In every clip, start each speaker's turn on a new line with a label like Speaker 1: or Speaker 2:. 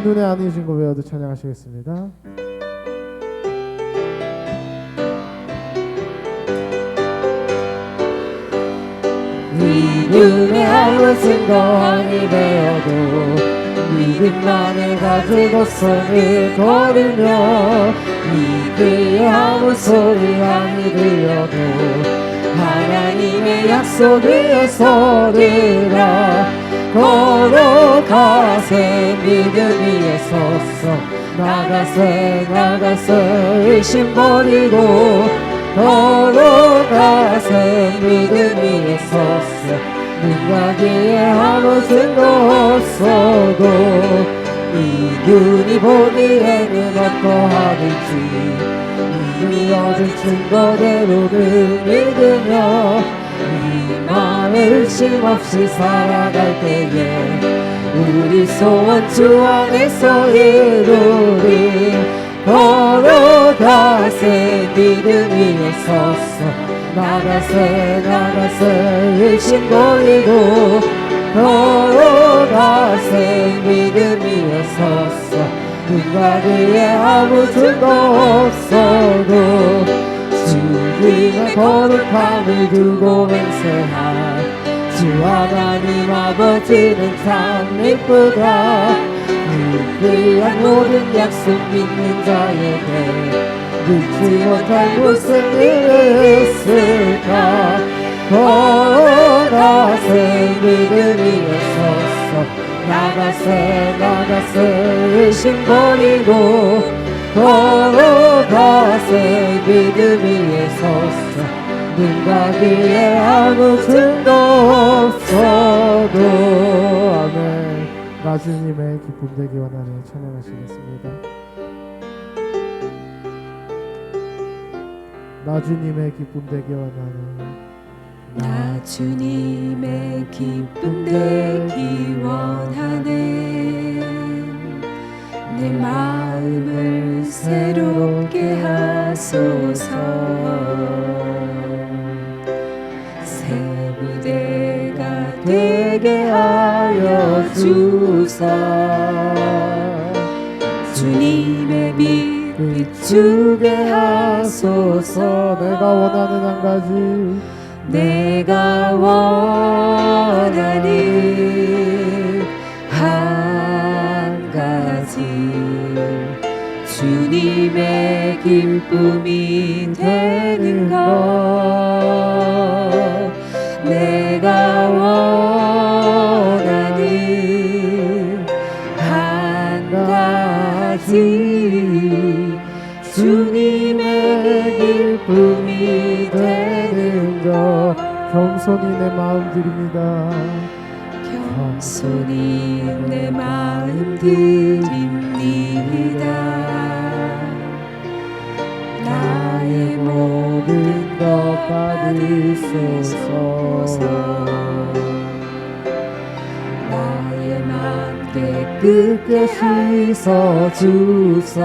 Speaker 1: 눈에 안 익으신 거 외워도 찬양하시겠습니다.
Speaker 2: 네 눈에 아무 증거 아니 되어도 믿음만을 가지고 손을 걸으며 그의 아무 소리 아니 들려도 하나님의 약속을 서리라. 걸어가세 믿음 위에 섰어 나가세 의심 버리고 걸어가세 믿음 위에 섰어 눈과 귀에 아무 증거 없어도 이 눈이 보기에는 어떠하든지 이미 얻은 증거대로를 믿으며 이 마음에 의심 없이 살아갈 때에 우리 소원 주 안에서 이루리. 걸어가세 믿음 위에 섰어 나가세 의심 버리고 걸어가세 믿음 위에 섰어 눈과 귀에 아무 증거 없어도 주님의 거룩함을 두고 맹세할 주 하나님 아버지는 참 이쁘다. 그의 모든 약속 믿는 자에게 믿지 못할 무슨 일이 있을까. 걸어가세 믿음 위에 섰어 나가세 의심 버리고 걸어가세 믿음 위에 섰어 눈과 귀에 아무 증거 없어도.
Speaker 1: 아멘. 나주님의 기쁨 되기 원하는 찬양하시겠습니다. 나주님의 기쁨 되기 원하는
Speaker 2: 나 주님의 기쁨 되기 원하네. 내 마음을 새롭게 하소서. 새 무대가 되게 하여 주사. 주님의 빛 비추게 하소서.
Speaker 1: 내가 원하는 한 가지
Speaker 2: 내가 원하는 한 가지 주님의 기쁨이 되는 것. 내가 원하는 한 가지 주님의 기쁨이 되는 것.
Speaker 1: 겸손히 내 마음 드립니다.
Speaker 2: 겸손히 내 마음 드립니다. 나의 모든 것 받으소서. 나의 맘 깨끗게 씻어 주사.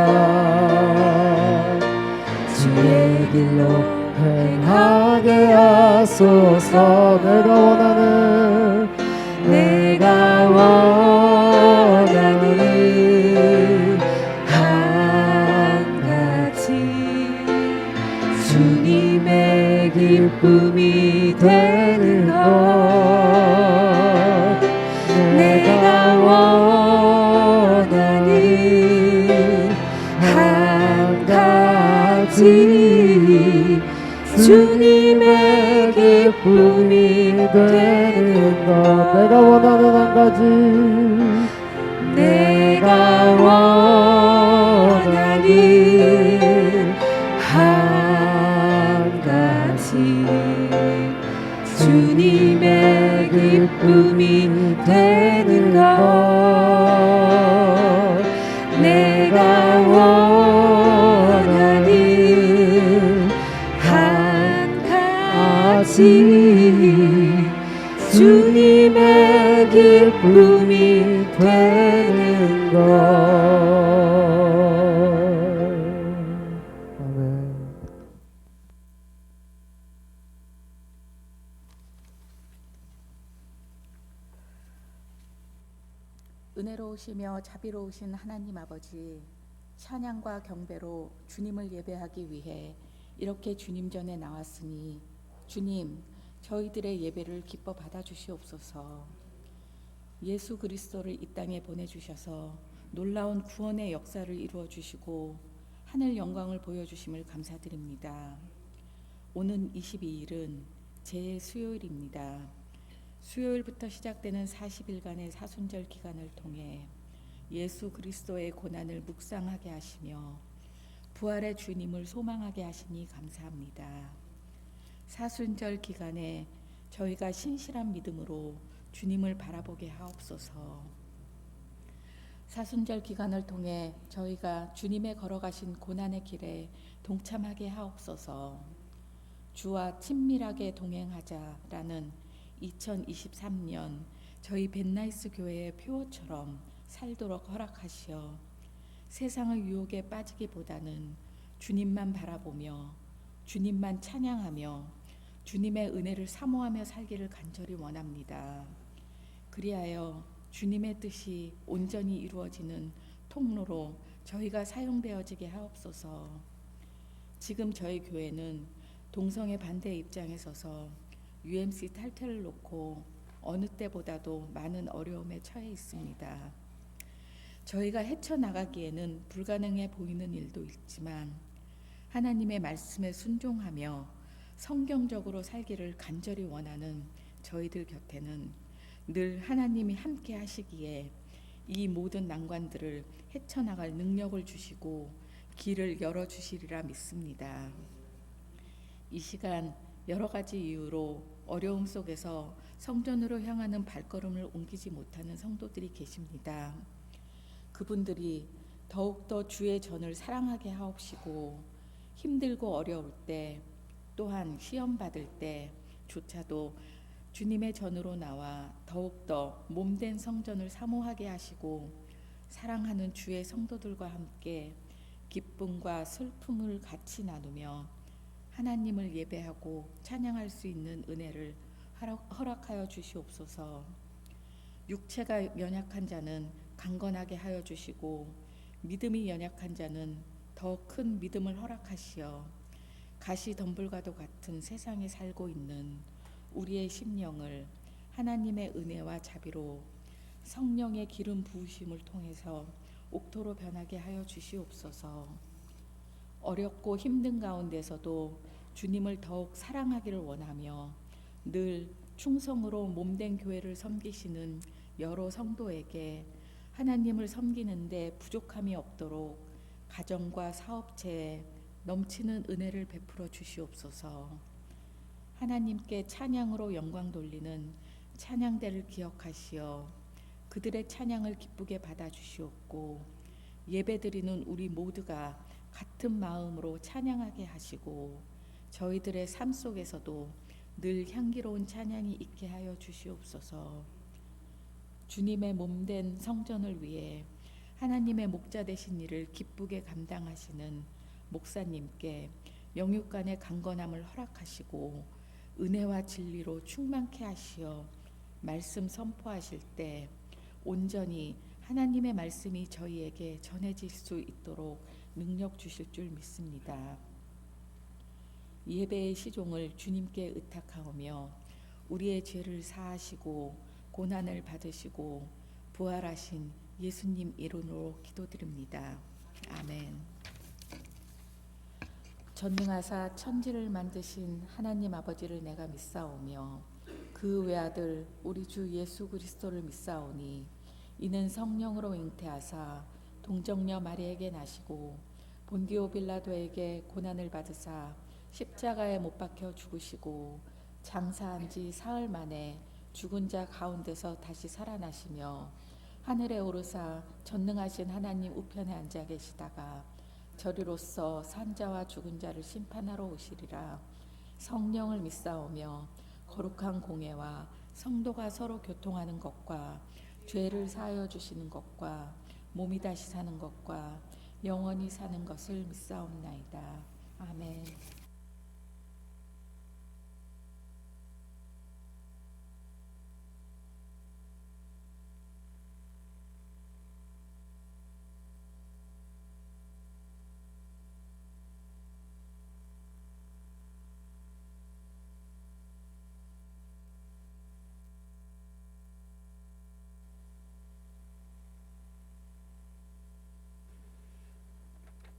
Speaker 2: 주의 길로 행하게 하소서. 내가 원하는 한 가지 주님의 기쁨이 되는 것. 내가 원하는 한 가지 주님의 기쁨이 되는 것.
Speaker 1: 내가 원하는 한 가지
Speaker 2: 내가 원하는 한 가지 주님의 기쁨이 되는 것. 내가 원하는 한 가지 주님의 기쁨이 되는 것.
Speaker 1: 아멘.
Speaker 3: 은혜로우시며 자비로우신 하나님 아버지, 찬양과 경배로 주님을 예배하기 위해 이렇게 주님 전에 나왔으니 주님, 저희들의 예배를 기뻐 받아주시옵소서. 예수 그리스도를 이 땅에 보내주셔서 놀라운 구원의 역사를 이루어 주시고 하늘 영광을 보여주심을 감사드립니다. 오는 22일은 제 수요일입니다. 수요일부터 시작되는 40일간의 사순절 기간을 통해 예수 그리스도의 고난을 묵상하게 하시며 부활의 주님을 소망하게 하시니 감사합니다. 사순절 기간에 저희가 신실한 믿음으로 주님을 바라보게 하옵소서. 사순절 기간을 통해 저희가 주님의 걸어가신 고난의 길에 동참하게 하옵소서. 주와 친밀하게 동행하자라는 2023년 저희 벤나이스 교회의 표어처럼 살도록 허락하시어 세상의 유혹에 빠지기보다는 주님만 바라보며 주님만 찬양하며 주님의 은혜를 사모하며 살기를 간절히 원합니다. 그리하여 주님의 뜻이 온전히 이루어지는 통로로 저희가 사용되어지게 하옵소서. 지금 저희 교회는 동성애 반대 입장에 서서 UMC 탈퇴를 놓고 어느 때보다도 많은 어려움에 처해 있습니다. 저희가 헤쳐나가기에는 불가능해 보이는 일도 있지만 하나님의 말씀에 순종하며 성경적으로 살기를 간절히 원하는 저희들 곁에는 늘 하나님이 함께 하시기에 이 모든 난관들을 헤쳐나갈 능력을 주시고 길을 열어주시리라 믿습니다. 이 시간 여러 가지 이유로 어려움 속에서 성전으로 향하는 발걸음을 옮기지 못하는 성도들이 계십니다. 그분들이 더욱더 주의 전을 사랑하게 하옵시고 힘들고 어려울 때 또한 시험 받을 때조차도 주님의 전으로 나와 더욱더 몸된 성전을 사모하게 하시고 사랑하는 주의 성도들과 함께 기쁨과 슬픔을 같이 나누며 하나님을 예배하고 찬양할 수 있는 은혜를 허락하여 주시옵소서. 육체가 연약한 자는 강건하게 하여 주시고 믿음이 연약한 자는 더 큰 믿음을 허락하시어 가시덤불과도 같은 세상에 살고 있는 우리의 심령을 하나님의 은혜와 자비로 성령의 기름 부으심을 통해서 옥토로 변하게 하여 주시옵소서. 어렵고 힘든 가운데서도 주님을 더욱 사랑하기를 원하며 늘 충성으로 몸된 교회를 섬기시는 여러 성도에게 하나님을 섬기는데 부족함이 없도록 가정과 사업체에 넘치는 은혜를 베풀어 주시옵소서. 하나님께 찬양으로 영광 돌리는 찬양대를 기억하시어 그들의 찬양을 기쁘게 받아주시옵고 예배드리는 우리 모두가 같은 마음으로 찬양하게 하시고 저희들의 삶 속에서도 늘 향기로운 찬양이 있게 하여 주시옵소서. 주님의 몸된 성전을 위해 하나님의 목자 되신 일을 기쁘게 감당하시는 목사님께 영육간의 강건함을 허락하시고 은혜와 진리로 충만케 하시어 말씀 선포하실 때 온전히 하나님의 말씀이 저희에게 전해질 수 있도록 능력 주실 줄 믿습니다. 예배의 시종을 주님께 의탁하오며 우리의 죄를 사하시고 고난을 받으시고 부활하신 예수님 이름으로 기도드립니다. 아멘. 전능하사 천지를 만드신 하나님 아버지를 내가 믿사오며 그 외아들 우리 주 예수 그리스도를 믿사오니 이는 성령으로 잉태하사 동정녀 마리에게 나시고 본디오 빌라도에게 고난을 받으사 십자가에 못 박혀 죽으시고 장사한 지 사흘 만에 죽은 자 가운데서 다시 살아나시며 하늘에 오르사 전능하신 하나님 우편에 앉아 계시다가 저리로서 산자와 죽은 자를 심판하러 오시리라. 성령을 믿사오며 거룩한 공예와 성도가 서로 교통하는 것과 죄를 사하여 주시는 것과 몸이 다시 사는 것과 영원히 사는 것을 믿사옵나이다. 아멘.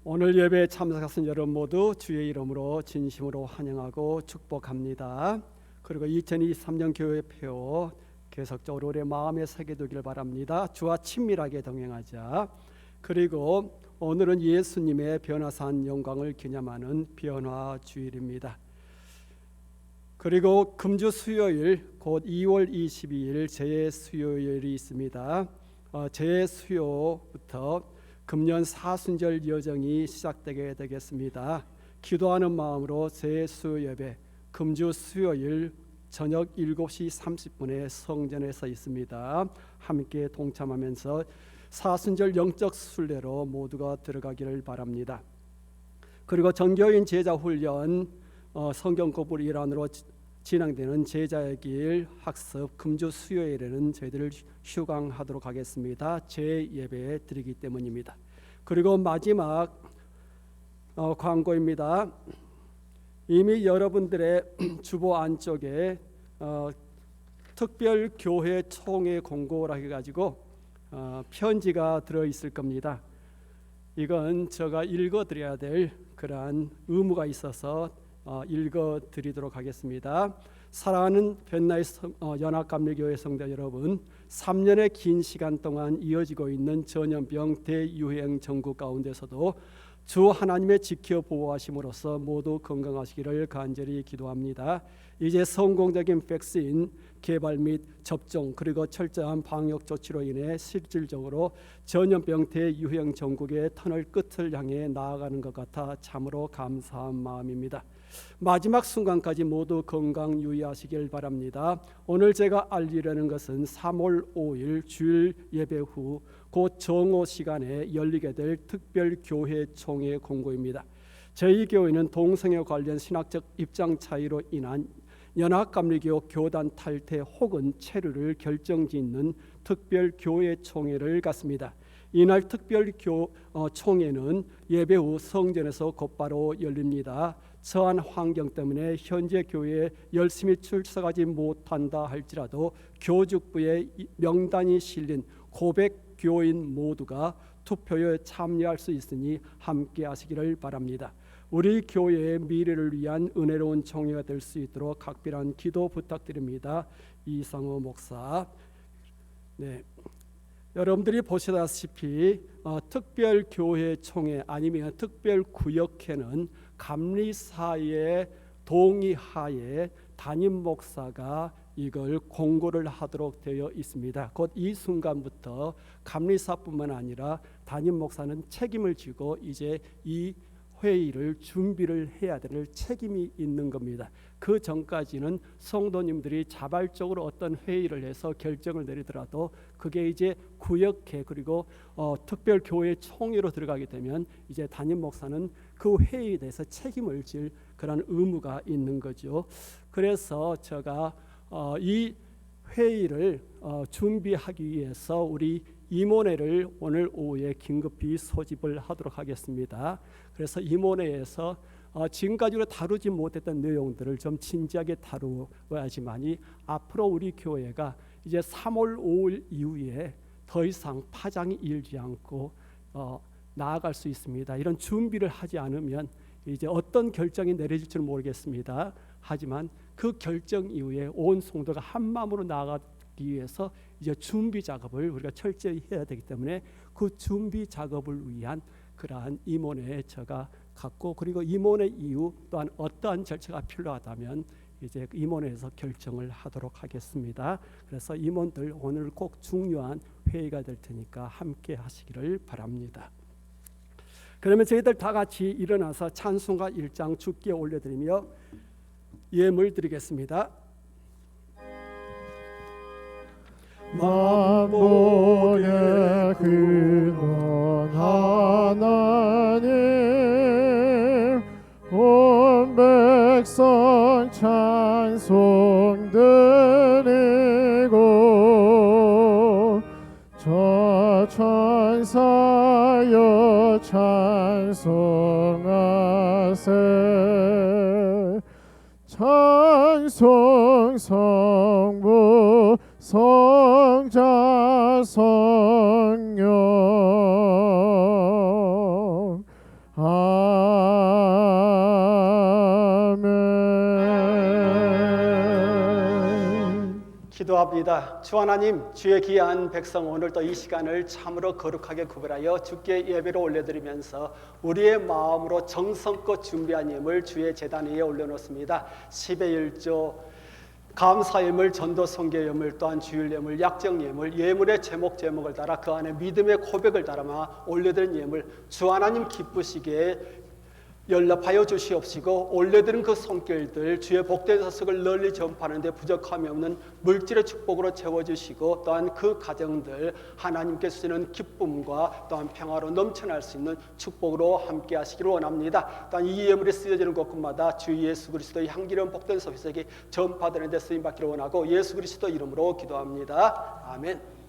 Speaker 4: 오늘 예배에 참석하신 여러분 모두 주의 이름으로 진심으로 환영하고 축복합니다. 그리고 2023년 교회표 계속적으로 우리 마음에 새겨두길 바랍니다. 주와 친밀하게 동행하자. 그리고 오늘은 예수님의 변화산 영광을 기념하는 변화주일입니다. 그리고 금주 수요일 곧 2월 22일 재수요일이 있습니다. 재수요부터 금년 사순절 여정이 시작되게 되겠습니다. 기도하는 마음으로 재수 예배 금주 수요일 저녁 7시 30분에 성전에서 있습니다. 함께 동참하면서 사순절 영적 순례로 모두가 들어가기를 바랍니다. 그리고 전교인 제자훈련 성경 공부 일환으로 진행되는 제자의 길 학습 금주 수요일에는 저희들을 휴강하도록 하겠습니다. 재예배 드리기 때문입니다. 그리고 마지막 광고입니다. 이미 여러분들의 주보 안쪽에 특별교회 총회 공고라 해가지고 편지가 들어있을 겁니다. 이건 제가 읽어드려야 될 그러한 의무가 있어서 읽어드리도록 하겠습니다. 사랑하는 벤나이 연합감리교회 성도 여러분, 3년의 긴 시간 동안 이어지고 있는 전염병 대유행 전국 가운데서도 주 하나님의 지켜 보호하심으로써 모두 건강하시기를 간절히 기도합니다. 이제 성공적인 백신 개발 및 접종 그리고 철저한 방역 조치로 인해 실질적으로 전염병 대유행 전국의 터널 끝을 향해 나아가는 것 같아 참으로 감사한 마음입니다. 마지막 순간까지 모두 건강 유의하시길 바랍니다. 오늘 제가 알리려는 것은 3월 5일 주일 예배 후 곧 정오 시간에 열리게 될 특별 교회 총회 공고입니다. 저희 교회는 동성애 관련 신학적 입장 차이로 인한 연합감리교 교단 탈퇴 혹은 체류를 결정짓는 특별 교회 총회를 갖습니다. 이날 특별 총회는 예배 후 성전에서 곧바로 열립니다. 처한 환경 때문에 현재 교회에 열심히 출석하지 못한다 할지라도 교직부에 명단이 실린 고백 교인 모두가 투표에 참여할 수 있으니 함께 하시기를 바랍니다. 우리 교회의 미래를 위한 은혜로운 총회가 될 수 있도록 각별한 기도 부탁드립니다. 이상호 목사. 네. 여러분들이 보시다시피 특별 교회 총회 아니면 특별 구역회는 감리사의 동의하에 담임 목사가 이걸 공고를 하도록 되어 있습니다. 곧 이 순간부터 감리사뿐만 아니라 담임 목사는 책임을 지고 이제 이 회의를 준비를 해야 될 책임이 있는 겁니다. 그 전까지는 성도님들이 자발적으로 어떤 회의를 해서 결정을 내리더라도 그게 이제 구역회 그리고 특별교회 총회로 들어가게 되면 이제 담임 목사는 그 회의에 대해서 책임을 질 그런 의무가 있는 거죠. 그래서 제가 이 회의를 준비하기 위해서 우리 임원회를 오늘 오후에 긴급히 소집을 하도록 하겠습니다. 그래서 임원회에서 지금까지 다루지 못했던 내용들을 좀 진지하게 다루어야지만이 앞으로 우리 교회가 이제 3월 5일 이후에 더 이상 파장이 일지 않고 나아갈 수 있습니다. 이런 준비를 하지 않으면 이제 어떤 결정이 내려질지 모르겠습니다. 하지만 그 결정 이후에 온 성도가 한 마음으로 나아가기 위해서 이제 준비 작업을 우리가 철저히 해야 되기 때문에 그 준비 작업을 위한 그러한 임원회에 제가 갖고 그리고 임원회 이후 또한 어떠한 절차가 필요하다면 이제 임원회에서 결정을 하도록 하겠습니다. 그래서 임원들 오늘 꼭 중요한 회의가 될 테니까 함께 하시기를 바랍니다. 그러면 저희들 다 같이 일어나서 찬송가 1장 주께 올려드리며 예물 드리겠습니다.
Speaker 1: 만복의 근원 하나님 온 백성 찬송 드리고 저 천사여 찬송하세 찬송 성부 성자 성령
Speaker 4: 기도합니다. 주 하나님, 주의 귀한 백성 오늘 또 이 시간을 참으로 거룩하게 구별하여 주께 예배로 올려드리면서 우리의 마음으로 정성껏 준비한 예물 주의 제단 위에 올려놓습니다. 10의 1조 감사 예물, 전도 선교 예물, 또한 주일 예물, 약정 예물, 예물의 제목을 따라 그 안에 믿음의 고백을 담아 올려드린 예물 주 하나님 기쁘시게 연락하여 주시옵시고 올려드린 그 손길들 주의 복된 사석을 널리 전파하는 데 부족함이 없는 물질의 축복으로 채워주시고 또한 그 가정들 하나님께 주시는 기쁨과 또한 평화로 넘쳐날 수 있는 축복으로 함께 하시기를 원합니다. 또한 이 예물이 쓰여지는 곳곳마다 주 예수 그리스도의 향기로운 복된 소식이 전파되는 데 쓰임받기를 원하고 예수 그리스도 이름으로 기도합니다. 아멘.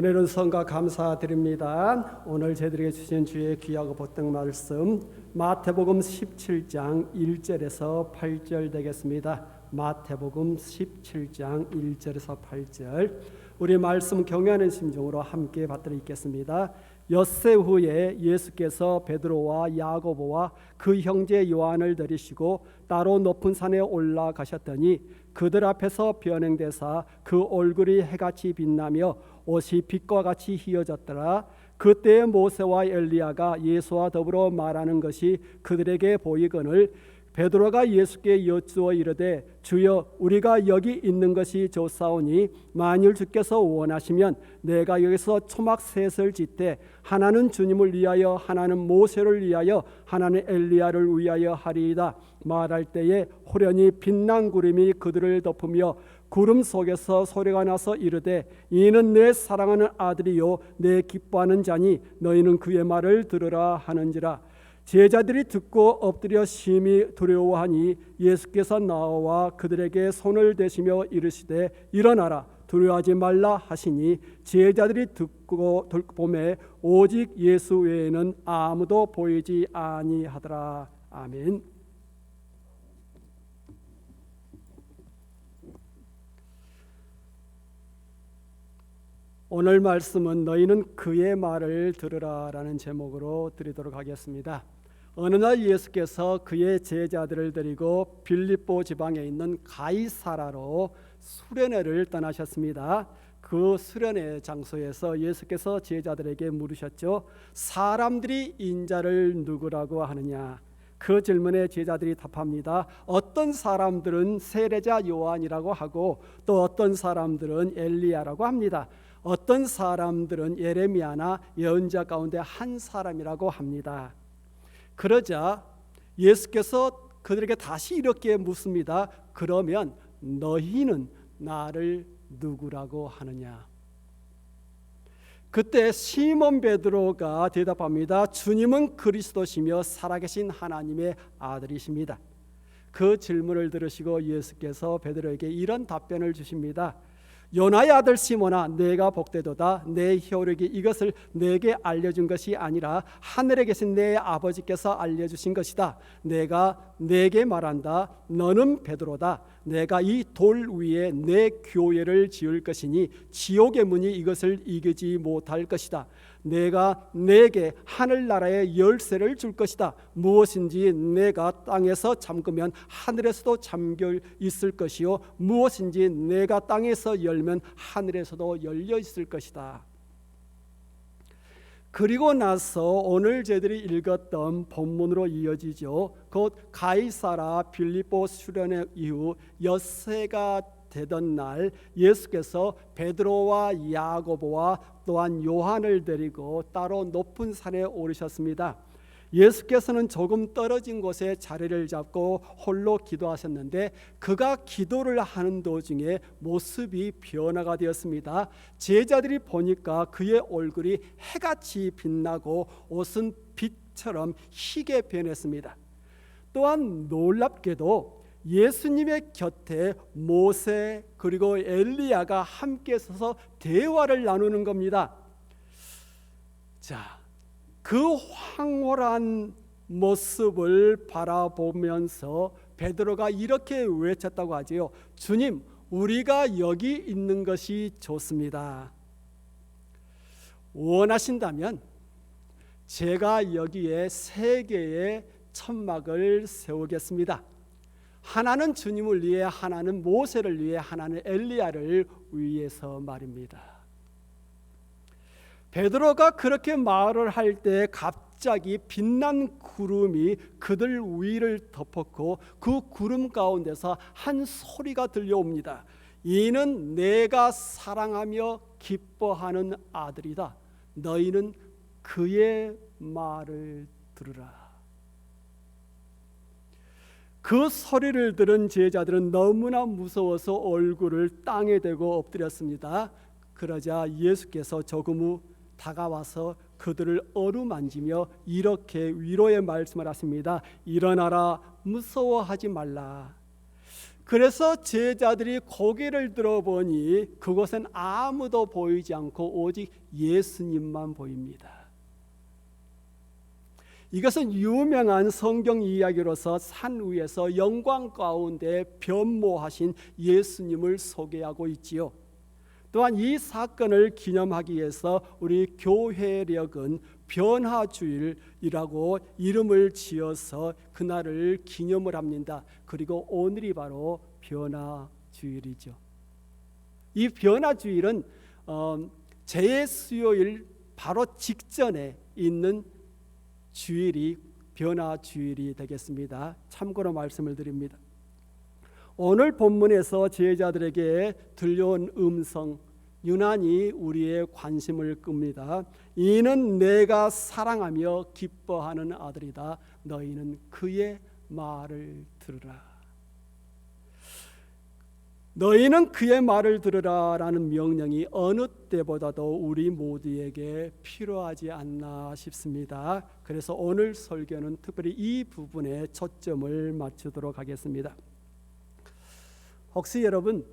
Speaker 4: 은혜로운 성과 감사드립니다. 오늘 저희들에게 주신 주의 귀하고 복된 말씀 마태복음 17장 1절에서 8절 되겠습니다. 마태복음 17장 1절에서 8절 우리 말씀 경외하는 심정으로 함께 받들어 읽겠습니다. 엿새 후에 예수께서 베드로와 야고보와 그 형제 요한을 데리시고 따로 높은 산에 올라가셨더니 그들 앞에서 변행되사 그 얼굴이 해같이 빛나며 옷이 빛과 같이 희어졌더라. 그때 모세와 엘리야가 예수와 더불어 말하는 것이 그들에게 보이거늘 베드로가 예수께 여쭈어 이르되 주여 우리가 여기 있는 것이 좋사오니 만일 주께서 원하시면 내가 여기서 초막 셋을 짓되 하나는 주님을 위하여 하나는 모세를 위하여 하나는 엘리야를 위하여 하리이다. 말할 때에 호련히 빛난 구름이 그들을 덮으며 구름 속에서 소리가 나서 이르되 이는 내 사랑하는 아들이요 내 기뻐하는 자니 너희는 그의 말을 들으라 하는지라. 제자들이 듣고 엎드려 심히 두려워하니 예수께서 나와 그들에게 손을 대시며 이르시되 일어나라 두려워하지 말라 하시니 제자들이 듣고 보매 오직 예수 외에는 아무도 보이지 아니하더라. 아멘. 오늘 말씀은 너희는 그의 말을 들으라라는 제목으로 드리도록 하겠습니다. 어느 날 예수께서 그의 제자들을 데리고 빌립보 지방에 있는 가이사라로 수련회를 떠나셨습니다. 그 수련회 장소에서 예수께서 제자들에게 물으셨죠. 사람들이 인자를 누구라고 하느냐? 그 질문에 제자들이 답합니다. 어떤 사람들은 세례자 요한이라고 하고 또 어떤 사람들은 엘리야라고 합니다. 어떤 사람들은 예레미야나 예언자 가운데 한 사람이라고 합니다. 그러자 예수께서 그들에게 다시 이렇게 묻습니다. 그러면 너희는 나를 누구라고 하느냐? 그때 시몬 베드로가 대답합니다. 주님은 그리스도시며 살아계신 하나님의 아들이십니다. 그 질문을 들으시고 예수께서 베드로에게 이런 답변을 주십니다. 요나의 아들 시몬아 내가 복되도다. 내 혈육이 이것을 내게 알려준 것이 아니라 하늘에 계신 내 아버지께서 알려주신 것이다. 내가 내게 말한다. 너는 베드로다. 내가 이 돌 위에 내 교회를 지을 것이니 지옥의 문이 이것을 이기지 못할 것이다. 내가 내게 하늘나라의 열쇠를 줄 것이다. 무엇인지 내가 땅에서 잠그면 하늘에서도 잠겨 있을 것이요 무엇인지 내가 땅에서 열면 하늘에서도 열려 있을 것이다. 그리고 나서 오늘 저희들이 읽었던 본문으로 이어지죠. 곧 가이사라 빌립보 수련회 이후 엿새가 되던 날 예수께서 베드로와 야고보와 또한 요한을 데리고 따로 높은 산에 오르셨습니다. 예수께서는 조금 떨어진 곳에 자리를 잡고 홀로 기도하셨는데 그가 기도를 하는 도중에 모습이 변화가 되었습니다. 제자들이 보니까 그의 얼굴이 해같이 빛나고 옷은 빛처럼 희게 변했습니다. 또한 놀랍게도 예수님의 곁에 모세 그리고 엘리야가 함께 서서 대화를 나누는 겁니다. 자, 그 황홀한 모습을 바라보면서 베드로가 이렇게 외쳤다고 하지요. 주님, 우리가 여기 있는 것이 좋습니다. 원하신다면 제가 여기에 세 개의 천막을 세우겠습니다. 하나는 주님을 위해, 하나는 모세를 위해, 하나는 엘리야를 위해서 말입니다. 베드로가 그렇게 말을 할 때 갑자기 빛난 구름이 그들 위를 덮었고 그 구름 가운데서 한 소리가 들려옵니다. 이는 내가 사랑하며 기뻐하는 아들이다. 너희는 그의 말을 들으라. 그 소리를 들은 제자들은 너무나 무서워서 얼굴을 땅에 대고 엎드렸습니다. 그러자 예수께서 조금 후 다가와서 그들을 어루만지며 이렇게 위로의 말씀을 하십니다. 일어나라, 무서워하지 말라. 그래서 제자들이 고개를 들어보니 그곳엔 아무도 보이지 않고 오직 예수님만 보입니다. 이것은 유명한 성경 이야기로서 산 위에서 영광 가운데 변모하신 예수님을 소개하고 있지요. 또한 이 사건을 기념하기 위해서 우리 교회력은 변화주일이라고 이름을 지어서 그날을 기념을 합니다. 그리고 오늘이 바로 변화주일이죠. 이 변화주일은 재수요일 바로 직전에 있는 주일이 변화주일이 되겠습니다. 참고로 말씀을 드립니다. 오늘 본문에서 제자들에게 들려온 음성 유난히 우리의 관심을 끕니다. 이는 내가 사랑하며 기뻐하는 아들이다. 너희는 그의 말을 들으라. 너희는 그의 말을 들으라라는 명령이 어느 때보다도 우리 모두에게 필요하지 않나 싶습니다. 그래서 오늘 설교는 특별히 이 부분에 초점을 맞추도록 하겠습니다. 혹시 여러분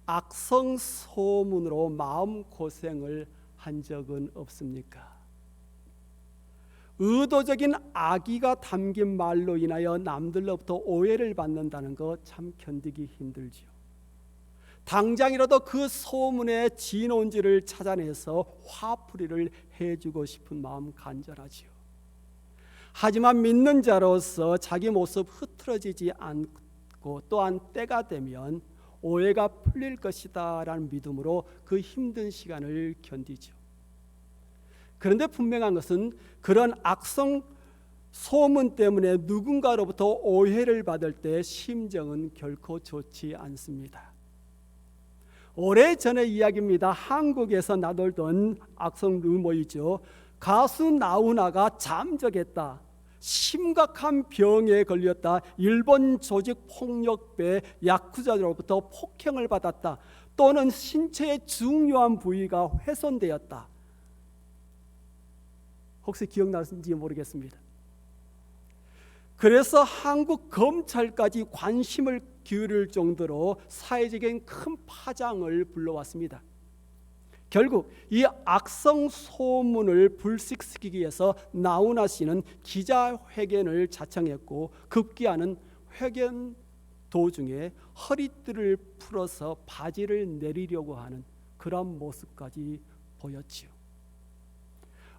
Speaker 4: 악성 소문으로 마음고생을 한 적은 없습니까? 의도적인 악의가 담긴 말로 인하여 남들로부터 오해를 받는다는 거 참 견디기 힘들지요. 당장이라도 그 소문의 진원지를 찾아내서 화풀이를 해주고 싶은 마음 간절하지요. 하지만 믿는 자로서 자기 모습 흐트러지지 않고 또한 때가 되면 오해가 풀릴 것이다 라는 믿음으로 그 힘든 시간을 견디죠. 그런데 분명한 것은 그런 악성 소문 때문에 누군가로부터 오해를 받을 때 심정은 결코 좋지 않습니다. 오래전의 이야기입니다. 한국에서 나돌던 악성 루머이죠. 가수 나훈아가 잠적했다, 심각한 병에 걸렸다, 일본 조직폭력배 야쿠자로부터 폭행을 받았다, 또는 신체의 중요한 부위가 훼손되었다. 혹시 기억나는지 모르겠습니다. 그래서 한국 검찰까지 관심을 기울일 정도로 사회적인 큰 파장을 불러왔습니다. 결국 이 악성 소문을 불식시키기 위해서 나훈아 씨는 기자회견을 자청했고 급기야는 회견 도중에 허리띠를 풀어서 바지를 내리려고 하는 그런 모습까지 보였지요.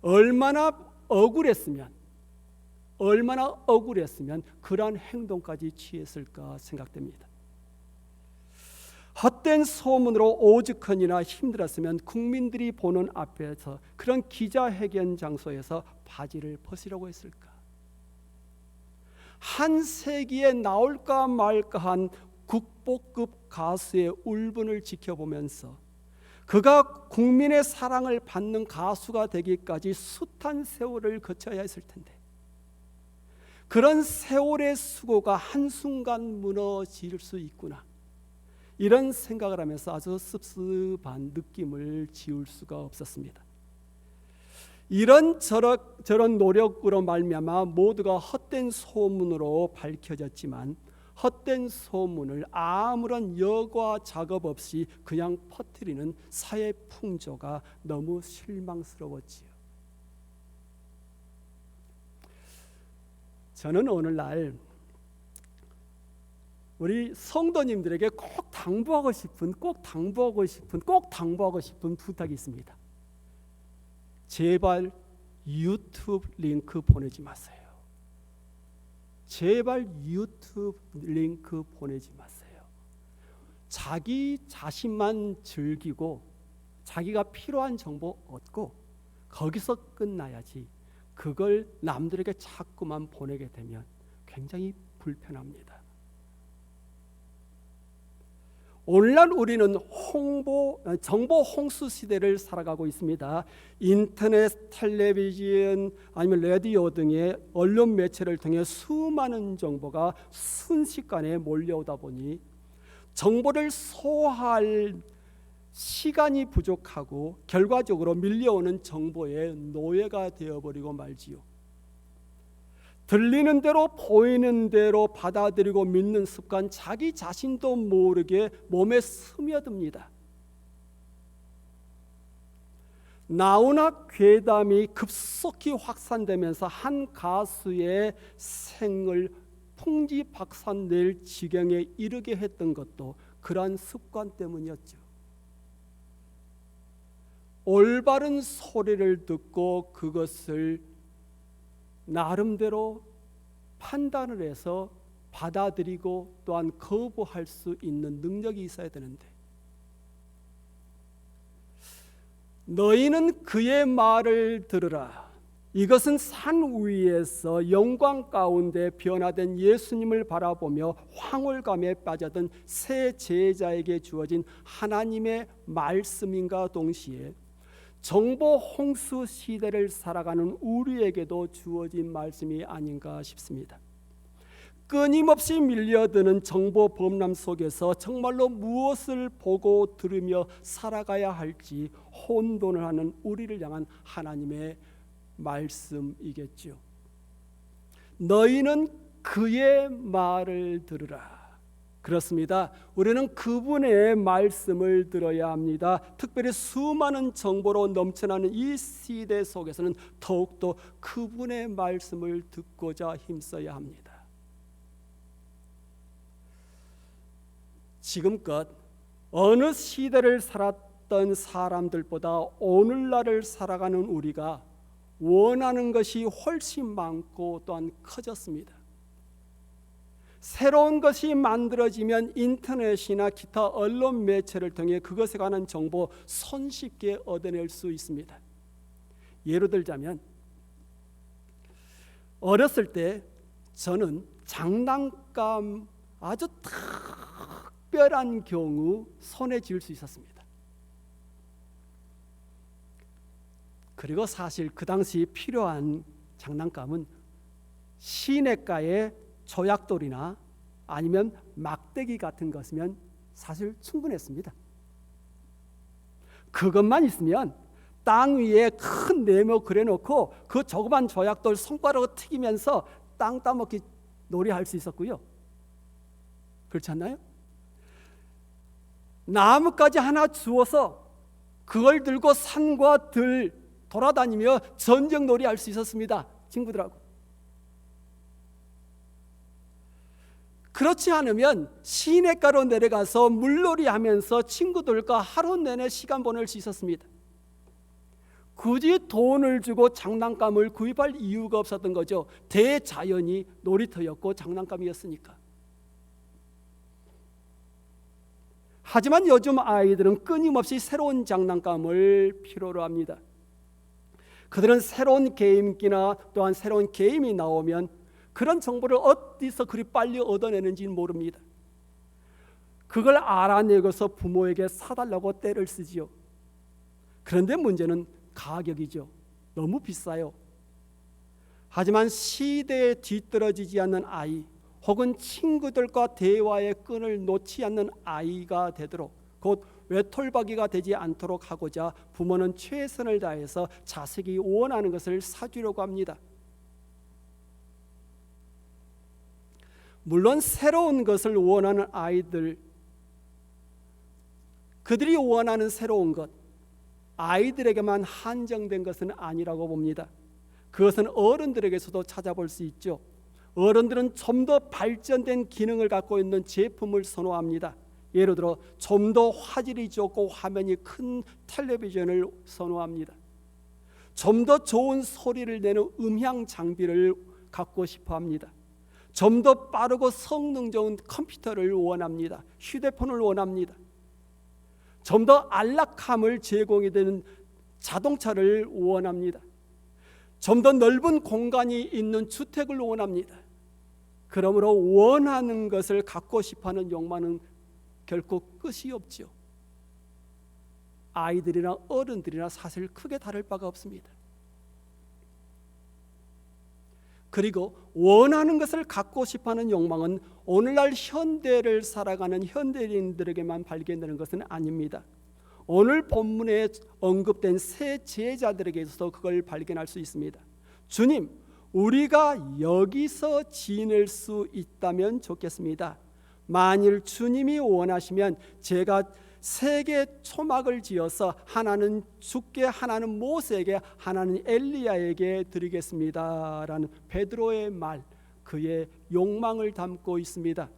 Speaker 4: 얼마나 억울했으면 그러한 행동까지 취했을까 생각됩니다. 헛된 소문으로 오죽헌이나 힘들었으면 국민들이 보는 앞에서 그런 기자회견 장소에서 바지를 벗으려고 했을까? 한 세기에 나올까 말까한 국보급 가수의 울분을 지켜보면서 그가 국민의 사랑을 받는 가수가 되기까지 숱한 세월을 거쳐야 했을 텐데 그런 세월의 수고가 한순간 무너질 수 있구나, 이런 생각을 하면서 아주 씁쓸한 느낌을 지울 수가 없었습니다. 이런 저런 노력으로 말미암아 모두가 헛된 소문으로 밝혀졌지만 헛된 소문을 아무런 여과 작업 없이 그냥 퍼뜨리는 사회 풍조가 너무 실망스러웠지요. 저는 오늘날 우리 성도님들에게 꼭 당부하고 싶은 부탁이 있습니다. 제발 유튜브 링크 보내지 마세요. 제발 유튜브 링크 보내지 마세요. 자기 자신만 즐기고 자기가 필요한 정보 얻고 거기서 끝나야지, 그걸 남들에게 자꾸만 보내게 되면 굉장히 불편합니다. 오늘날 우리는 정보 홍수 시대를 살아가고 있습니다. 인터넷, 텔레비전, 아니면 라디오 등의 언론 매체를 통해 수많은 정보가 순식간에 몰려오다 보니 정보를 소화할 시간이 부족하고 결과적으로 밀려오는 정보의 노예가 되어버리고 말지요. 들리는 대로 보이는 대로 받아들이고 믿는 습관, 자기 자신도 모르게 몸에 스며듭니다. 나훈아 괴담이 급속히 확산되면서 한 가수의 생을 풍지박산낼 지경에 이르게 했던 것도 그러한 습관 때문이었죠. 올바른 소리를 듣고 그것을 나름대로 판단을 해서 받아들이고 또한 거부할 수 있는 능력이 있어야 되는데, 너희는 그의 말을 들으라. 이것은 산 위에서 영광 가운데 변화된 예수님을 바라보며 황홀감에 빠져든 새 제자에게 주어진 하나님의 말씀인가 동시에 정보 홍수 시대를 살아가는 우리에게도 주어진 말씀이 아닌가 싶습니다. 끊임없이 밀려드는 정보 범람 속에서 정말로 무엇을 보고 들으며 살아가야 할지 혼돈을 하는 우리를 향한 하나님의 말씀이겠죠. 너희는 그의 말을 들으라. 그렇습니다. 우리는 그분의 말씀을 들어야 합니다. 특별히 수많은 정보로 넘쳐나는 이 시대 속에서는 더욱더 그분의 말씀을 듣고자 힘써야 합니다. 지금껏 어느 시대를 살았던 사람들보다 오늘날을 살아가는 우리가 원하는 것이 훨씬 많고 또한 커졌습니다. 새로운 것이 만들어지면 인터넷이나 기타 언론 매체를 통해 그것에 관한 정보 손쉽게 얻어낼 수 있습니다. 예로 들자면 어렸을 때 저는 장난감 아주 특별한 경우 손에 쥘 수 있었습니다. 그리고 사실 그 당시 필요한 장난감은 시내가의 조약돌이나 아니면 막대기 같은 것이면 사실 충분했습니다. 그것만 있으면 땅 위에 큰 네모 그려놓고 그 조그만 조약돌 손가락으로 튀기면서 땅 따먹기 놀이할 수 있었고요. 그렇지 않나요? 나뭇가지 하나 주워서 그걸 들고 산과 들 돌아다니며 전쟁놀이 할 수 있었습니다. 친구들하고. 그렇지 않으면 시내가로 내려가서 물놀이 하면서 친구들과 하루 내내 시간 보낼 수 있었습니다. 굳이 돈을 주고 장난감을 구입할 이유가 없었던 거죠. 대자연이 놀이터였고 장난감이었으니까. 하지만 요즘 아이들은 끊임없이 새로운 장난감을 필요로 합니다. 그들은 새로운 게임기나 또한 새로운 게임이 나오면 그런 정보를 어디서 그리 빨리 얻어내는지는 모릅니다. 그걸 알아내고서 부모에게 사달라고 떼를 쓰지요. 그런데 문제는 가격이죠. 너무 비싸요. 하지만 시대에 뒤떨어지지 않는 아이, 혹은 친구들과 대화의 끈을 놓지 않는 아이가 되도록, 곧 외톨박이가 되지 않도록 하고자 부모는 최선을 다해서 자식이 원하는 것을 사주려고 합니다. 물론 새로운 것을 원하는 아이들, 그들이 원하는 새로운 것, 아이들에게만 한정된 것은 아니라고 봅니다. 그것은 어른들에게서도 찾아볼 수 있죠. 어른들은 좀 더 발전된 기능을 갖고 있는 제품을 선호합니다. 예를 들어 좀 더 화질이 좋고 화면이 큰 텔레비전을 선호합니다. 좀 더 좋은 소리를 내는 음향 장비를 갖고 싶어 합니다. 좀 더 빠르고 성능 좋은 컴퓨터를 원합니다. 휴대폰을 원합니다. 좀 더 안락함을 제공해 되는 자동차를 원합니다. 좀 더 넓은 공간이 있는 주택을 원합니다. 그러므로 원하는 것을 갖고 싶어하는 욕망은 결코 끝이 없죠. 아이들이나 어른들이나 사실 크게 다를 바가 없습니다. 그리고 원하는 것을 갖고 싶어하는 욕망은 오늘날 현대를 살아가는 현대인들에게만 발견되는 것은 아닙니다. 오늘 본문에 언급된 새 제자들에게서도 그걸 발견할 수 있습니다. 주님, 우리가 여기서 지낼 수 있다면 좋겠습니다. 만일 주님이 원하시면 제가 3개 초막을 지어서 하나는 주께, 하나는 모세에게, 하나는 엘리야에게 드리겠습니다 라는 베드로의 말, 그의 욕망을 담고 있습니다.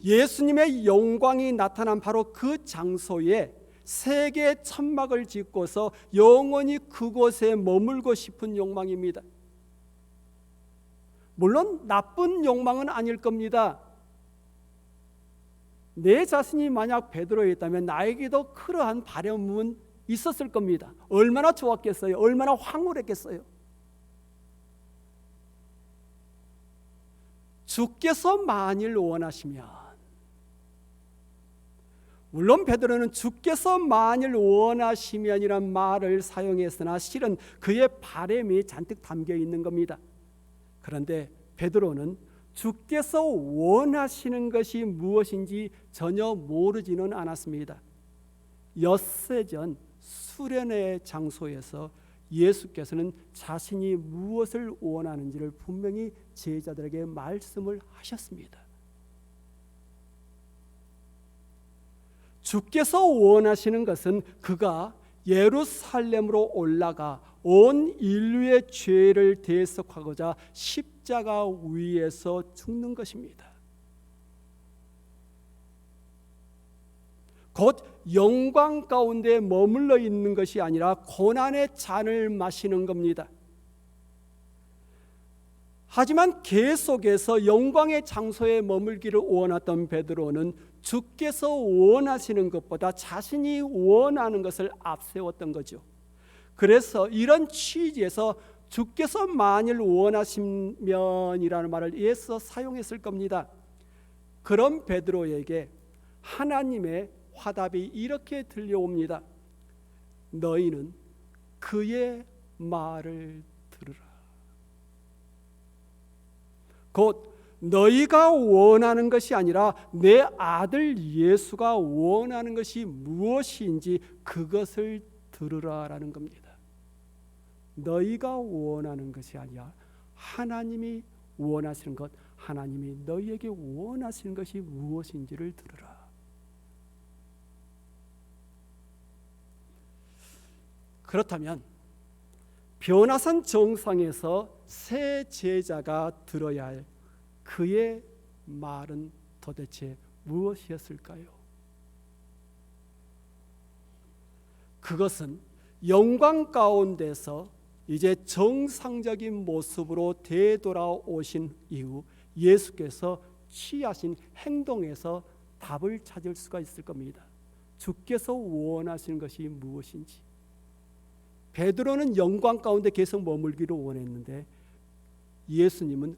Speaker 4: 예수님의 영광이 나타난 바로 그 장소에 세계의 천막을 짓고서 영원히 그곳에 머물고 싶은 욕망입니다. 물론 나쁜 욕망은 아닐 겁니다. 내 자신이 만약 베드로였다면 나에게도 그러한 바람은 있었을 겁니다. 얼마나 좋았겠어요? 얼마나 황홀했겠어요? 주께서 만일 원하시면, 물론 베드로는 주께서 만일 원하시면이란 말을 사용했으나 실은 그의 바람이 잔뜩 담겨 있는 겁니다. 그런데 베드로는 주께서 원하시는 것이 무엇인지 전혀 모르지는 않았습니다. 엿새 전 수련의 장소에서 예수께서는 자신이 무엇을 원하는지를 분명히 제자들에게 말씀을 하셨습니다. 주께서 원하시는 것은 그가 예루살렘으로 올라가 온 인류의 죄를 대속하고자 십자가 위에서 죽는 것입니다. 곧 영광 가운데 머물러 있는 것이 아니라 고난의 잔을 마시는 겁니다. 하지만 계속해서 영광의 장소에 머물기를 원했던 베드로는 주께서 원하시는 것보다 자신이 원하는 것을 앞세웠던 거죠. 그래서 이런 취지에서 주께서 만일 원하시면이라는 말을 애써 사용했을 겁니다. 그런 베드로에게 하나님의 화답이 이렇게 들려옵니다. 너희는 그의 말을 들으라. 곧 너희가 원하는 것이 아니라 내 아들 예수가 원하는 것이 무엇인지 그것을 들으라라는 겁니다. 너희가 원하는 것이 아니라 하나님이 원하시는 것, 하나님이 너희에게 원하시는 것이 무엇인지를 들으라. 그렇다면 변화산 정상에서 새 제자가 들어야 할 그의 말은 도대체 무엇이었을까요? 그것은 영광 가운데서 이제 정상적인 모습으로 되돌아오신 이후 예수께서 취하신 행동에서 답을 찾을 수가 있을 겁니다. 주께서 원하시는 것이 무엇인지. 베드로는 영광 가운데 계속 머물기를 원했는데 예수님은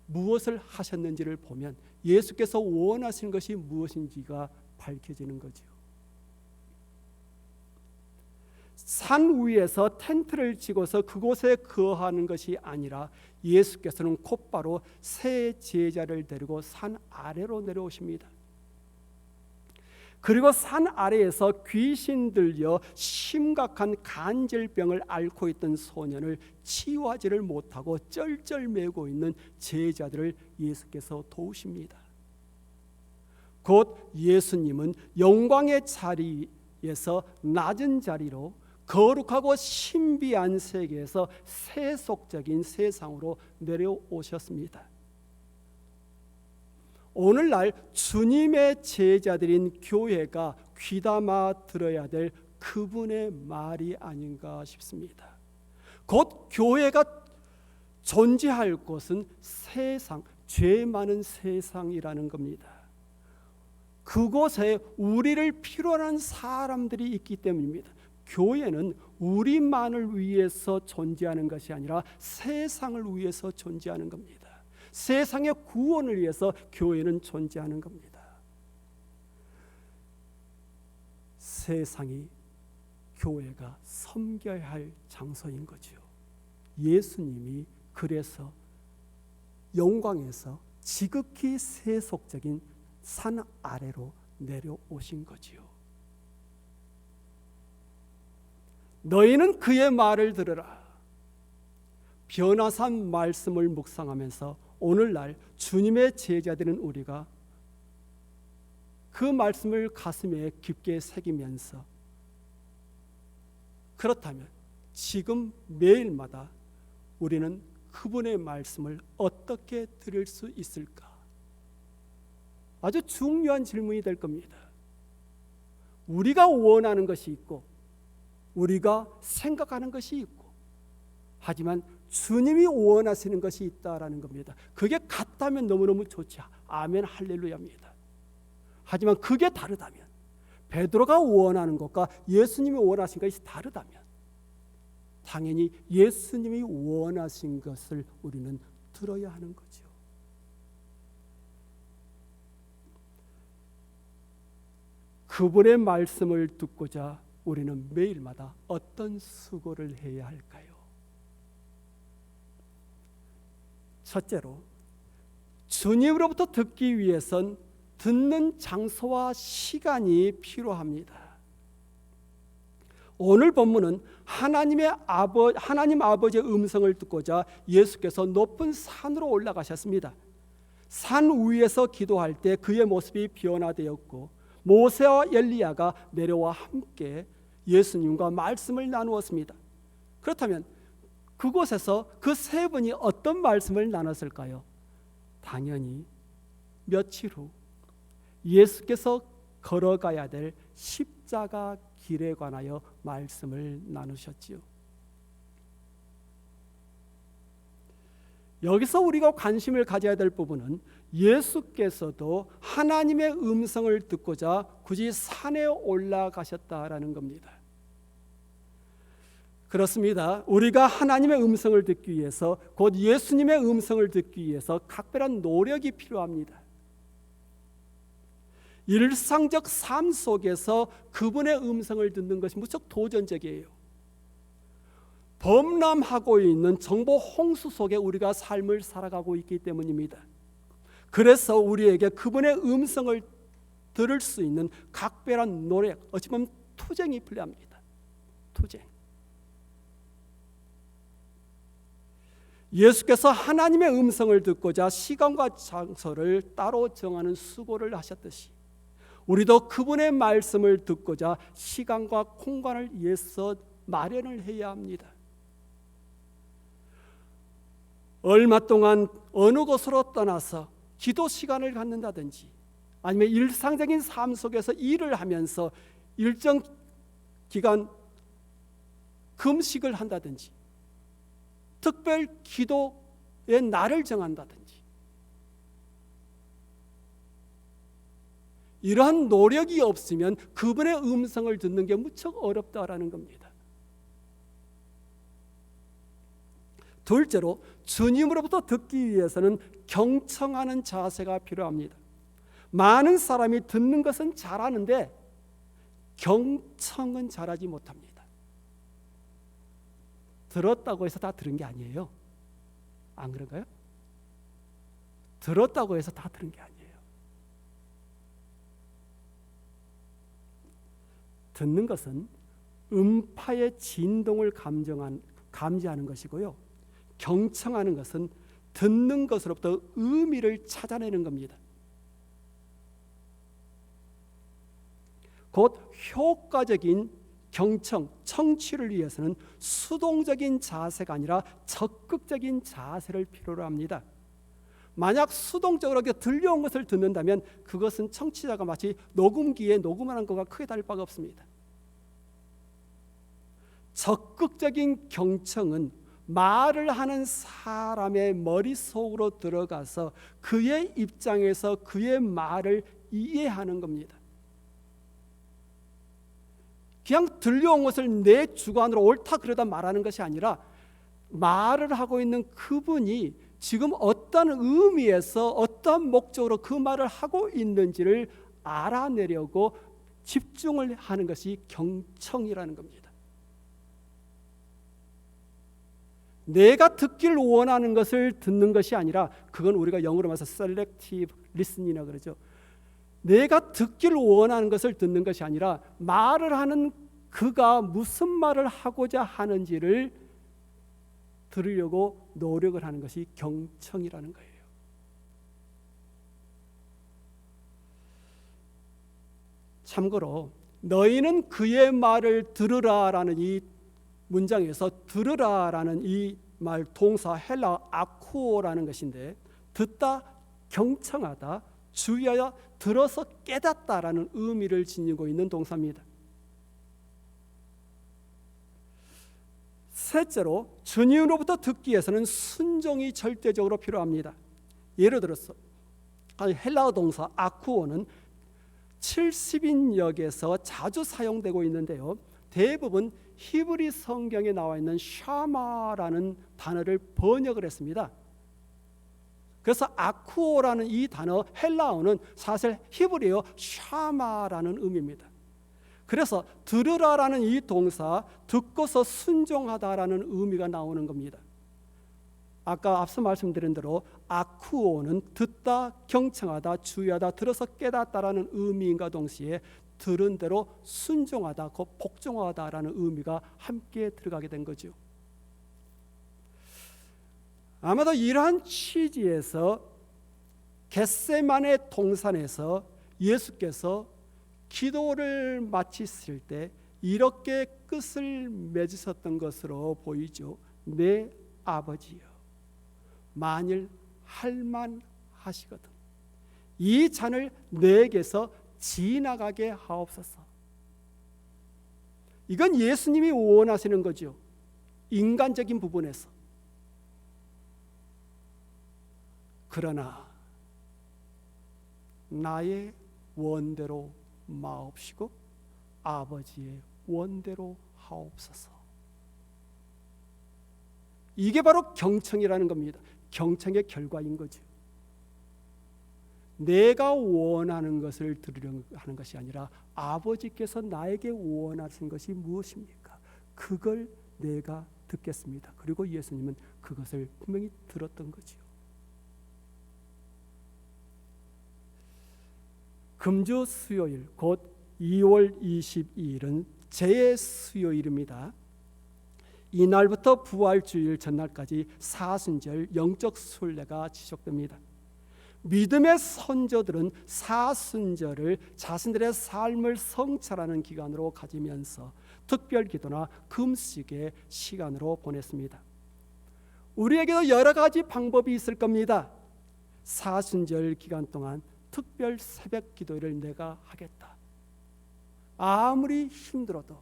Speaker 4: 무엇을 하셨는지를 보면 예수께서 원하시는 것이 무엇인지가 밝혀지는 거죠. 산 위에서 텐트를 치고서 그곳에 거하는 것이 아니라 예수께서는 곧바로 새 제자를 데리고 산 아래로 내려오십니다. 그리고 산 아래에서 귀신 들려 심각한 간질병을 앓고 있던 소년을 치유하지를 못하고 쩔쩔매고 있는 제자들을 예수께서 도우십니다. 곧 예수님은 영광의 자리에서 낮은 자리로 거룩하고 신비한 세계에서 세속적인 세상으로 내려오셨습니다. 오늘날 주님의 제자들인 교회가 귀담아 들어야 될 그분의 말이 아닌가 싶습니다. 곧 교회가 존재할 곳은 세상, 죄 많은 세상이라는 겁니다. 그곳에 우리를 필요로 하는 사람들이 있기 때문입니다. 교회는 우리만을 위해서 존재하는 것이 아니라 세상을 위해서 존재하는 겁니다. 세상의 구원을 위해서 교회는 존재하는 겁니다. 세상이 교회가 섬겨야 할 장소인 거죠. 예수님이 그래서 영광에서 지극히 세속적인 산 아래로 내려오신 거지요. 너희는 그의 말을 들으라. 변화산 말씀을 묵상하면서 오늘날 주님의 제자들은 우리가 그 말씀을 가슴에 깊게 새기면서 그렇다면 지금 매일마다 우리는 그분의 말씀을 어떻게 들을 수 있을까? 아주 중요한 질문이 될 겁니다. 우리가 원하는 것이 있고 우리가 생각하는 것이 있고, 하지만 주님이 원하시는 것이 있다라는 겁니다. 그게 같다면 너무너무 좋지. 아멘 할렐루야입니다. 하지만 그게 다르다면, 베드로가 원하는 것과 예수님이 원하신 것이 다르다면 당연히 예수님이 원하신 것을 우리는 들어야 하는 거죠. 그분의 말씀을 듣고자 우리는 매일마다 어떤 수고를 해야 할까요? 첫째로, 주님으로부터 듣기 위해선 듣는 장소와 시간이 필요합니다. 오늘 본문은 하나님 아버지의 음성을 듣고자 예수께서 높은 산으로 올라가셨습니다. 산 위에서 기도할 때 그의 모습이 변화되었고 모세와 엘리야가 내려와 함께 예수님과 말씀을 나누었습니다. 그렇다면 그곳에서 그 세 분이 어떤 말씀을 나눴을까요? 당연히 며칠 후 예수께서 걸어가야 될 십자가 길에 관하여 말씀을 나누셨지요. 여기서 우리가 관심을 가져야 될 부분은 예수께서도 하나님의 음성을 듣고자 굳이 산에 올라가셨다라는 겁니다. 그렇습니다. 우리가 하나님의 음성을 듣기 위해서, 곧 예수님의 음성을 듣기 위해서 각별한 노력이 필요합니다. 일상적 삶 속에서 그분의 음성을 듣는 것이 무척 도전적이에요. 범람하고 있는 정보 홍수 속에 우리가 삶을 살아가고 있기 때문입니다. 그래서 우리에게 그분의 음성을 들을 수 있는 각별한 노력, 어찌 보면 투쟁이 필요합니다. 투쟁. 예수께서 하나님의 음성을 듣고자 시간과 장소를 따로 정하는 수고를 하셨듯이 우리도 그분의 말씀을 듣고자 시간과 공간을 위해서 마련을 해야 합니다. 얼마 동안 어느 곳으로 떠나서 기도 시간을 갖는다든지, 아니면 일상적인 삶 속에서 일을 하면서 일정 기간 금식을 한다든지, 특별 기도의 날을 정한다든지, 이러한 노력이 없으면 그분의 음성을 듣는 게 무척 어렵다라는 겁니다. 둘째로, 주님으로부터 듣기 위해서는 경청하는 자세가 필요합니다. 많은 사람이 듣는 것은 잘하는데 경청은 잘하지 못합니다. 들었다고 해서 다 들은 게 아니에요. 안 그런가요? 들었다고 해서 다 들은 게 아니에요. 듣는 것은 음파의 진동을 감지하는 것이고요. 경청하는 것은 듣는 것으로부터 의미를 찾아내는 겁니다. 곧 효과적인 경청, 청취를 위해서는 수동적인 자세가 아니라 적극적인 자세를 필요로 합니다. 만약 수동적으로 들려온 것을 듣는다면 그것은 청취자가 마치 녹음기에 녹음하는 것과 크게 다를 바가 없습니다. 적극적인 경청은 말을 하는 사람의 머릿속으로 들어가서 그의 입장에서 그의 말을 이해하는 겁니다. 그냥 들려온 것을 내 주관으로 옳다 그러다 말하는 것이 아니라 말을 하고 있는 그분이 지금 어떤 의미에서 어떤 목적으로 그 말을 하고 있는지를 알아내려고 집중을 하는 것이 경청이라는 겁니다. 내가 듣기를 원하는 것을 듣는 것이 아니라, 그건 우리가 영어로 말해서 selective listening이라고 그러죠. 내가 듣기를 원하는 것을 듣는 것이 아니라 말을 하는 그가 무슨 말을 하고자 하는지를 들으려고 노력을 하는 것이 경청이라는 거예요. 참고로 너희는 그의 말을 들으라라는 이 문장에서 들으라라는 이 말 동사 헬라 아쿠오라는 것인데, 듣다, 경청하다, 주의하여 들어서 깨닫다라는 의미를 지니고 있는 동사입니다. 셋째로, 주님으로부터 듣기 위해서는 순종이 절대적으로 필요합니다. 예를 들어서 헬라어 동사 아쿠오는 70인역에서 자주 사용되고 있는데요, 대부분 히브리 성경에 나와 있는 샤마라는 단어를 번역을 했습니다. 그래서 아쿠오라는 이 단어 헬라어는 사실 히브리어 샤마라는 의미입니다. 그래서 들으라라는 이 동사, 듣고서 순종하다라는 의미가 나오는 겁니다. 아까 앞서 말씀드린 대로 아쿠오는 듣다, 경청하다, 주의하다, 들어서 깨닫다라는 의미인과 동시에 들은 대로 순종하다, 곧 복종하다라는 의미가 함께 들어가게 된 거죠. 아마도 이러한 취지에서 겟세마네 동산에서 예수께서 기도를 마치실 때 이렇게 끝을 맺으셨던 것으로 보이죠. 내 아버지여, 만일 할만하시거든 이 잔을 내게서 지나가게 하옵소서. 이건 예수님이 원하시는 거죠. 인간적인 부분에서. 그러나 나의 원대로 마옵시고 아버지의 원대로 하옵소서. 이게 바로 경청이라는 겁니다. 경청의 결과인 거죠. 내가 원하는 것을 들으려고 하는 것이 아니라 아버지께서 나에게 원하신 것이 무엇입니까? 그걸 내가 듣겠습니다. 그리고 예수님은 그것을 분명히 들었던 거지요. 금주 수요일, 곧 2월 22일은 제수요일입니다. 이날부터 부활주일 전날까지 사순절 영적 순례가 지속됩니다. 믿음의 선조들은 사순절을 자신들의 삶을 성찰하는 기간으로 가지면서 특별 기도나 금식의 시간으로 보냈습니다. 우리에게도 여러 가지 방법이 있을 겁니다. 사순절 기간 동안 특별 새벽 기도를 내가 하겠다. 아무리 힘들어도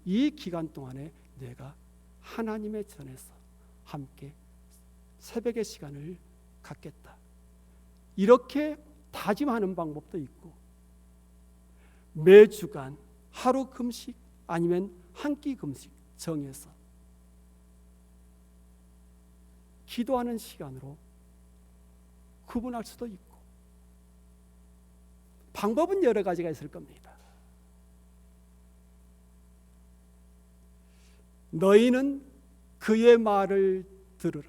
Speaker 4: 이 기간 동안에 내가 하나님의 전에서 함께 새벽의 시간을 갖겠다. 이렇게 다짐하는 방법도 있고, 매주간 하루 금식 아니면 한 끼 금식 정해서 기도하는 시간으로 구분할 수도 있고, 방법은 여러 가지가 있을 겁니다. 너희는 그의 말을 들으라.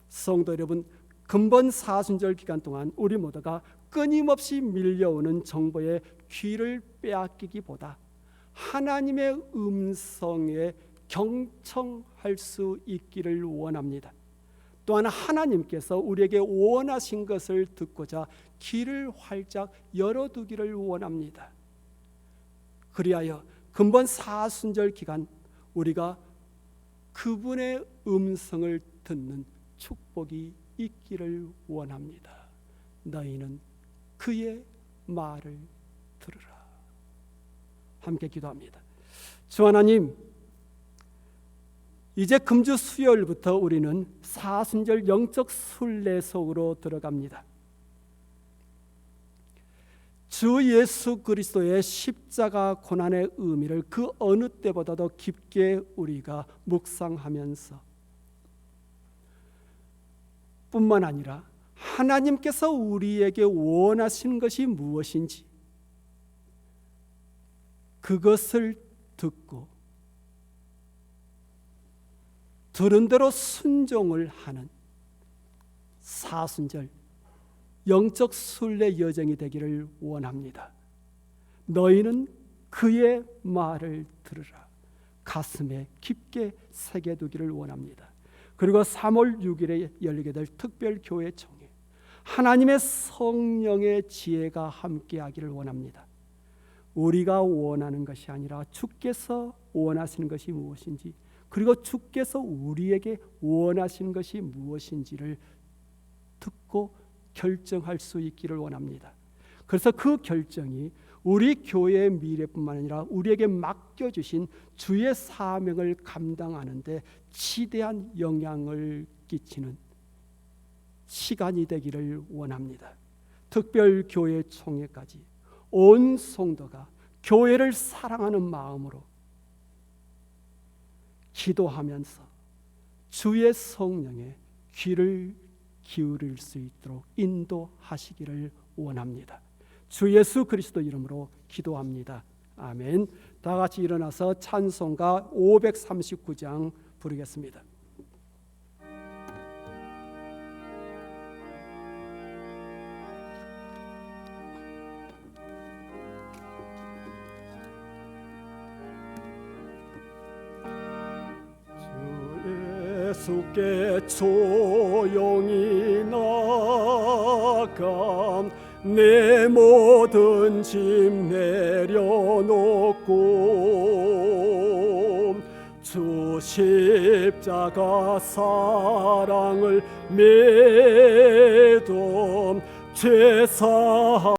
Speaker 4: 성도 여러분, 근본 사순절 기간 동안 우리 모두가 끊임없이 밀려오는 정보에 귀를 빼앗기기보다 하나님의 음성에 경청할 수 있기를 원합니다. 또한 하나님께서 우리에게 원하신 것을 듣고자 귀를 활짝 열어두기를 원합니다. 그리하여 근본 사순절 기간 우리가 그분의 음성을 듣는 축복이 있기를 원합니다. 너희는 그의 말을 들으라. 함께 기도합니다. 주 하나님, 이제 금주 수요일부터 우리는 사순절 영적 순례 속으로 들어갑니다. 주 예수 그리스도의 십자가 고난의 의미를 그 어느 때보다도 깊게 우리가 묵상하면서 뿐만 아니라 하나님께서 우리에게 원하시는 것이 무엇인지 그것을 듣고 들은 대로 순종을 하는 사순절 영적 순례 여정이 되기를 원합니다. 너희는 그의 말을 들으라. 가슴에 깊게 새겨두기를 원합니다. 그리고 3월 6일에 열리게 될 특별교회 총회, 하나님의 성령의 지혜가 함께하기를 원합니다. 우리가 원하는 것이 아니라 주께서 원하시는 것이 무엇인지, 그리고 주께서 우리에게 원하시는 것이 무엇인지를 듣고 결정할 수 있기를 원합니다. 그래서 그 결정이 우리 교회의 미래뿐만 아니라 우리에게 맡겨주신 주의 사명을 감당하는데 지대한 영향을 끼치는 시간이 되기를 원합니다. 특별교회 총회까지 온 성도가 교회를 사랑하는 마음으로 기도하면서 주의 성령에 귀를 기울일 수 있도록 인도하시기를 원합니다. 주 예수 그리스도 이름으로 기도합니다. 아멘. 다 같이 일어나서 찬송가 539장 부르겠습니다. 예수께 조용히 나감 내 모든 짐 내려놓고 주 십자가 사랑을 믿음 죄사